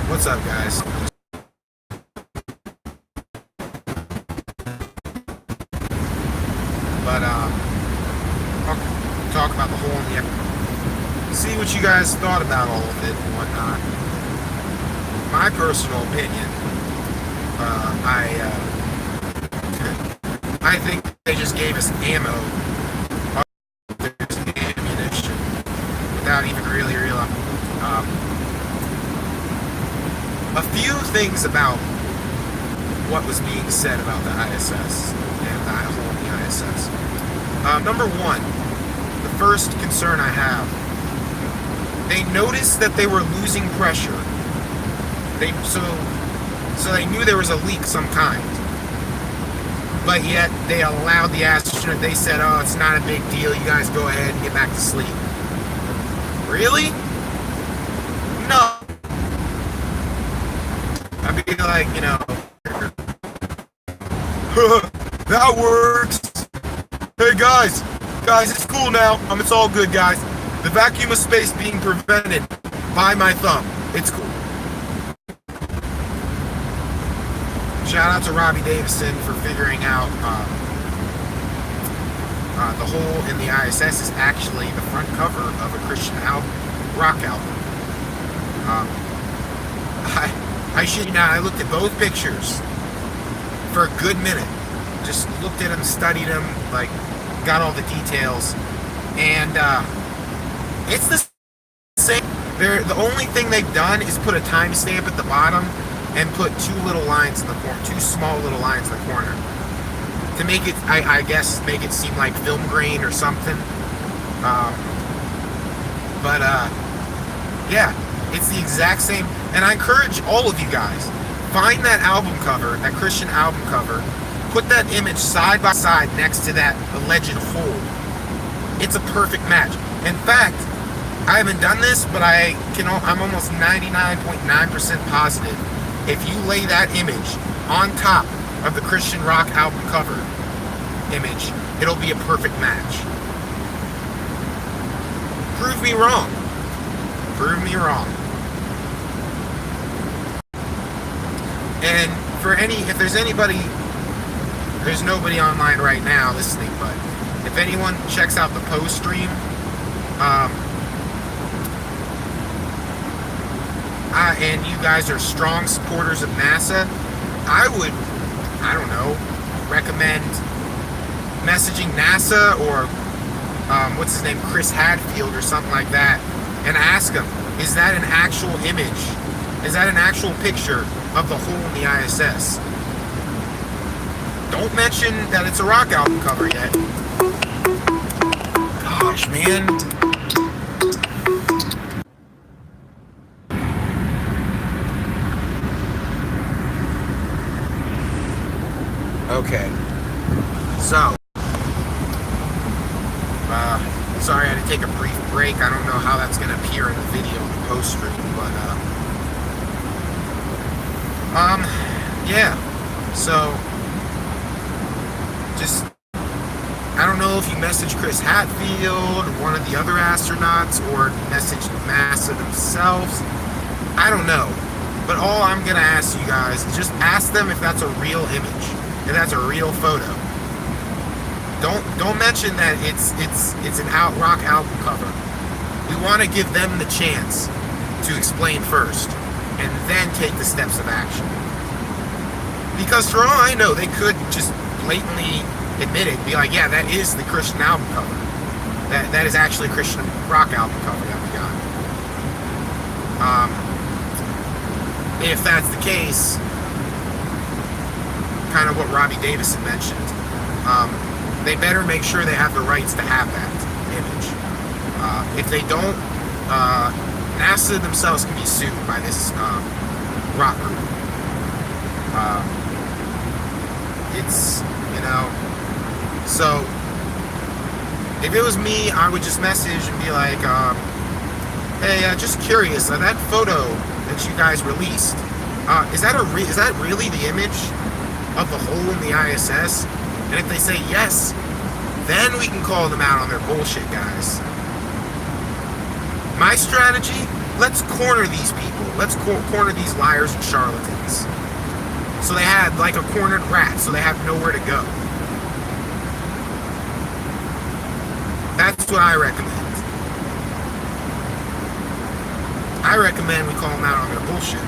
What's up, guys? But I'll talk about the whole in the episode. See what you guys thought about all of it and whatnot. My personal opinion, I think they just gave us ammo, ammunition, without even really realizing. A few things about what was being said about the ISS and the hole in the ISS. Number one, the first concern I have, they noticed that they were losing pressure. So they knew there was a leak some kind. But yet they allowed the astronaut, they said, oh, it's not a big deal, you guys go ahead and get back to sleep. Really? No. I'd be like, that works. Hey guys, it's cool now. It's all good, guys. The vacuum of space being prevented by my thumb. It's cool. Shout out to Robbie Davison for figuring out the hole in the ISS is actually the front cover of a Christian rock album. I shit you not, I looked at both pictures for a good minute. Just looked at them, studied them, like, got all the details. And it's the same. The only thing they've done is put a timestamp at the bottom and put two little lines in the corner, two small little lines in the corner, to make it, I guess, make it seem like film grain or something. Yeah, it's the exact same. And I encourage all of you guys, find that album cover, that Christian album cover, put that image side by side next to that alleged hole. It's a perfect match. In fact, I haven't done this, but I'm almost 99.9% positive. If you lay that image on top of the Christian rock album cover image, it'll be a perfect match. Prove me wrong. Prove me wrong. And if there's anybody, there's nobody online right now listening, but if anyone checks out the post stream, and you guys are strong supporters of NASA, I would, recommend messaging NASA or, what's his name, Chris Hadfield or something like that, and ask him, is that an actual image? Is that an actual picture of the hole in the ISS? Don't mention that it's a rock album cover yet. Gosh, man. Okay. So, sorry I had to take a brief break. I don't know how that's going to appear in the video in the post stream, but, yeah. So, just, I don't know if you messaged Chris Hadfield, one of the other astronauts, or messaged NASA themselves. I don't know. But all I'm going to ask you guys is just ask them if that's a real image, if that's a real photo. Don't mention that it's an rock album cover. We want to give them the chance to explain first, and then take the steps of action. Because for all I know, they could just blatantly admit it, be like, yeah, that is the Christian album cover. That is actually a Christian rock album cover that we got. If that's the case, kind of what Robbie Davison mentioned, they better make sure they have the rights to have that image. If they don't, NASA themselves can be sued by this rock group. It's, so if it was me, I would just message and be like, hey, just curious, that photo that you guys released, is that really the image of the hole in the ISS? And if they say yes, then we can call them out on their bullshit, guys. My strategy let's corner these people. Let's corner these liars and charlatans. So they had like a cornered rat, so they have nowhere to go. That's what I recommend. I recommend we call them out on their bullshit.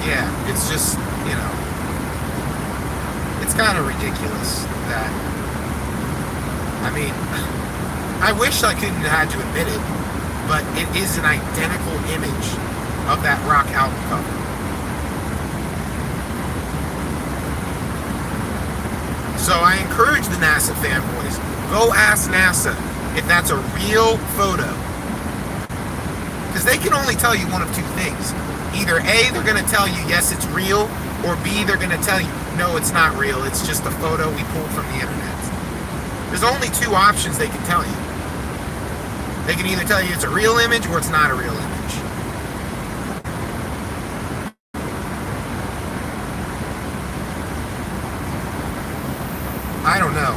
Yeah, it's just, it's kind of ridiculous that, I mean, I wish I couldn't have had to admit it, but it is an identical image of that rock album cover. So I encourage the NASA fanboys, go ask NASA if that's a real photo. Because they can only tell you one of two things. Either A, they're going to tell you, yes, it's real, or B, they're going to tell you, no, it's not real, it's just a photo we pulled from the internet. There's only two options they can tell you. They can either tell you it's a real image or it's not a real image. I don't know.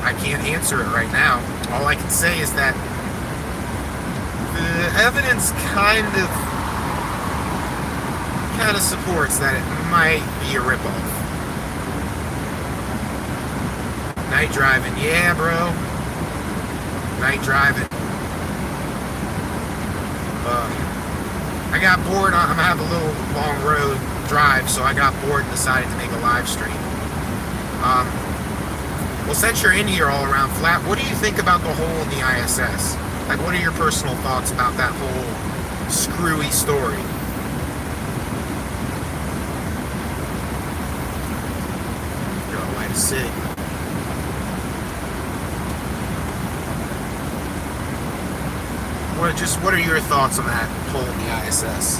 I can't answer it right now. All I can say is that the evidence kind of supports that it might be a ripoff. Night driving, yeah, bro. Night driving. I got bored. I'm gonna have a little long road drive, so I got bored and decided to make a live stream. Well, since you're in here all around flat, what do you think about the hole in the ISS? Like, what are your personal thoughts about that whole screwy story? Gotta light a cig. What are your thoughts on that hole in the ISS?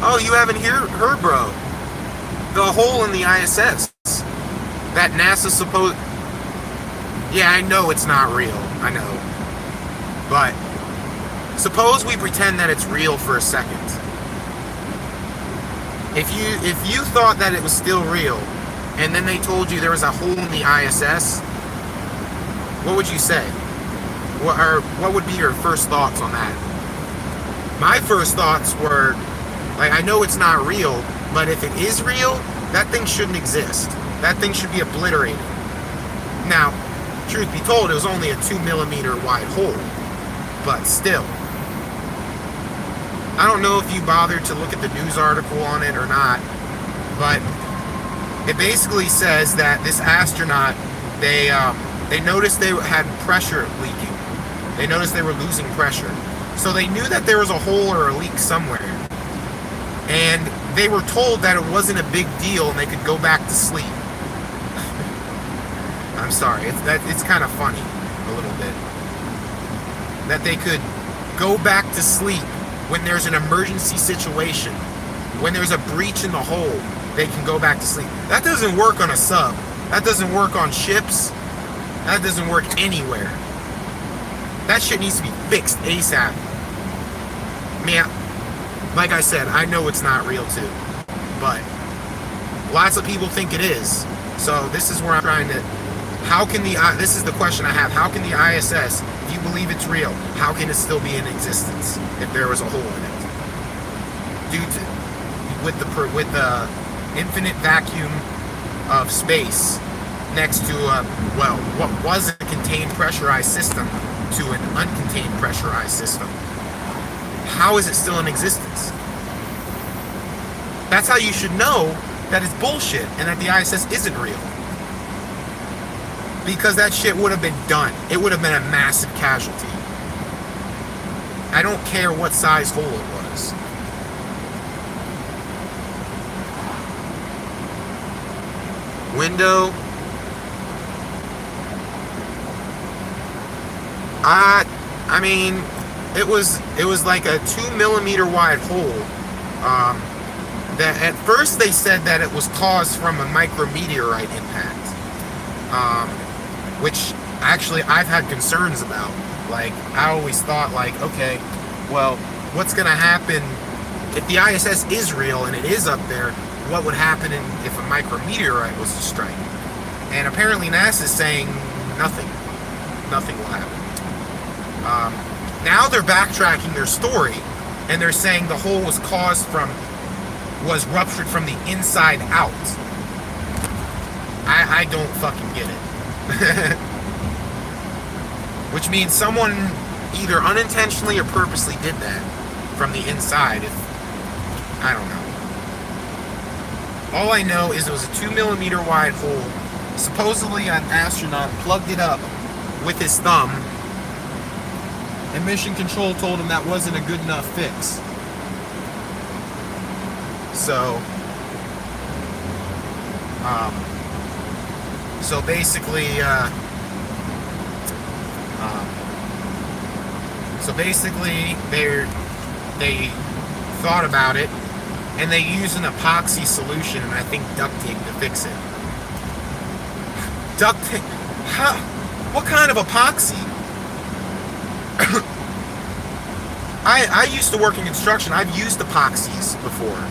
Oh, you haven't heard, bro. The hole in the ISS. That NASA supposed... Yeah, I know it's not real. I know. But suppose we pretend that it's real for a second. If you thought that it was still real, and then they told you there was a hole in the ISS, what would you say? What would be your first thoughts on that? My first thoughts were, like, I know it's not real, but if it is real, that thing shouldn't exist. That thing should be obliterated. Now, truth be told, it was only a 2mm wide hole, but still. I don't know if you bothered to look at the news article on it or not, but it basically says that this astronaut, they noticed they had pressure leaking. They noticed they were losing pressure. So they knew that there was a hole or a leak somewhere. And they were told that it wasn't a big deal and they could go back to sleep. I'm sorry, it's kind of funny, a little bit. That they could go back to sleep when there's an emergency situation. When there's a breach in the hole, they can go back to sleep. That doesn't work on a sub. That doesn't work on ships. That doesn't work anywhere. That shit needs to be fixed ASAP. Man, like I said, I know it's not real too, but lots of people think it is. So this is where I'm trying to, this is the question I have. How can the ISS, if you believe it's real, how can it still be in existence if there was a hole in it? With the infinite vacuum of space next to what was a contained pressurized system to an uncontained pressurized system. How is it still in existence? That's how you should know that it's bullshit and that the ISS isn't real. Because that shit would have been done. It would have been a massive casualty. I don't care what size hole it was. Window. I mean, It was like a 2 millimeter wide hole. That at first they said that it was caused from a micrometeorite impact, which actually I've had concerns about. Like, I always thought, like, okay, well, what's going to happen if the ISS is real and it is up there? What would happen if a micrometeorite was to strike? And apparently NASA's saying nothing. Nothing will happen. Now they're backtracking their story, and they're saying the hole was was ruptured from the inside out. I don't fucking get it. Which means someone either unintentionally or purposely did that from the inside. I don't know. All I know is it was a 2 millimeter wide hole. Supposedly an astronaut plugged it up with his thumb, and mission control told him that wasn't a good enough fix. So basically, they thought about it, and they used an epoxy solution and I think duct tape to fix it. Duct tape? How? What kind of epoxy? I used to work in construction. I've used epoxies before.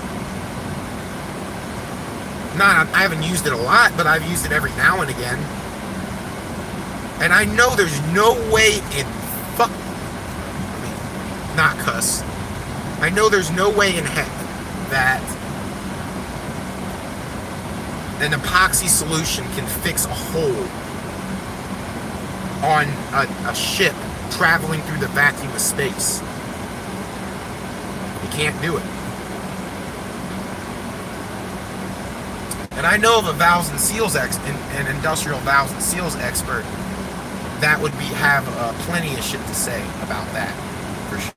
I haven't used it a lot, but I've used it every now and again. And I know there's no way in not cuss. I know there's no way in heck that an epoxy solution can fix a hole on a ship traveling through the vacuum of space. You can't do it. And I know of a valves and seals an industrial valves and seals expert that would have plenty of shit to say about that, for sure.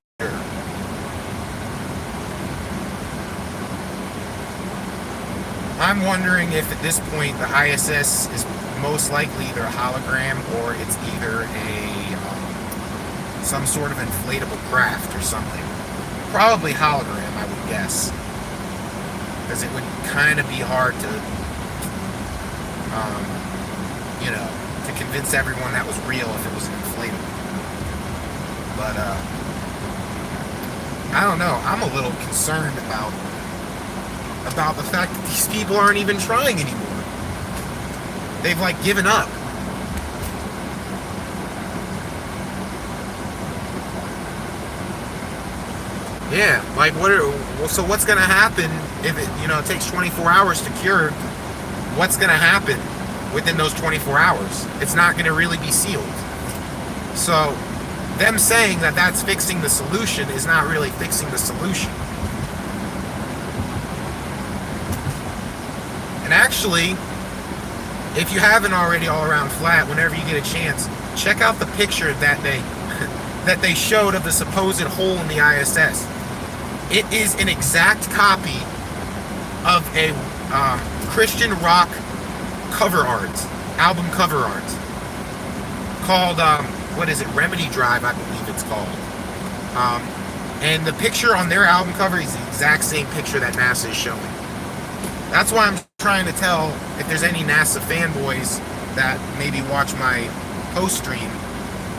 I'm wondering if at this point the ISS is most likely either a hologram or it's either some sort of inflatable craft or something. Probably hologram, I would guess, because it would kind of be hard to, to convince everyone that was real if it was an inflatable. But I don't know. I'm a little concerned about the fact that these people aren't even trying anymore. They've like given up. Yeah, like so what's gonna happen if it takes 24 hours to cure? What's gonna happen within those 24 hours? It's not gonna really be sealed. So them saying that that's fixing the solution is not really fixing the solution. And actually, if you haven't already all around flat, whenever you get a chance, check out the picture that they showed of the supposed hole in the ISS. It is an exact copy of a Christian rock album cover art, called, Remedy Drive, I believe it's called. And the picture on their album cover is the exact same picture that NASA is showing. That's why I'm trying to tell, if there's any NASA fanboys that maybe watch my post stream,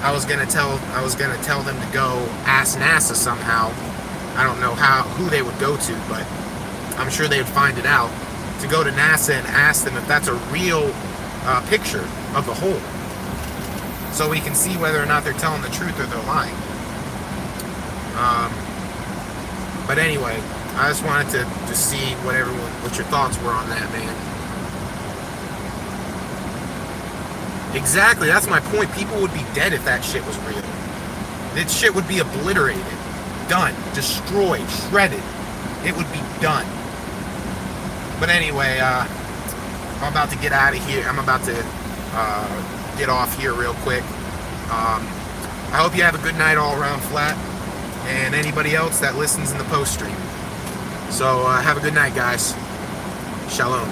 I was gonna tell them to go ask NASA somehow. I don't know who they would go to, but I'm sure they would find it out. To go to NASA and ask them if that's a real picture of the hole, so we can see whether or not they're telling the truth or they're lying. But anyway, I just wanted to see what your thoughts were on that, man. Exactly, that's my point. People would be dead if that shit was real. That shit would be obliterated, done, destroyed, shredded. It would be done. But anyway, I'm about to get out of here. I'm about to get off here real quick. I hope you have a good night all around flat, and anybody else that listens in the post stream. So have a good night, guys. Shalom.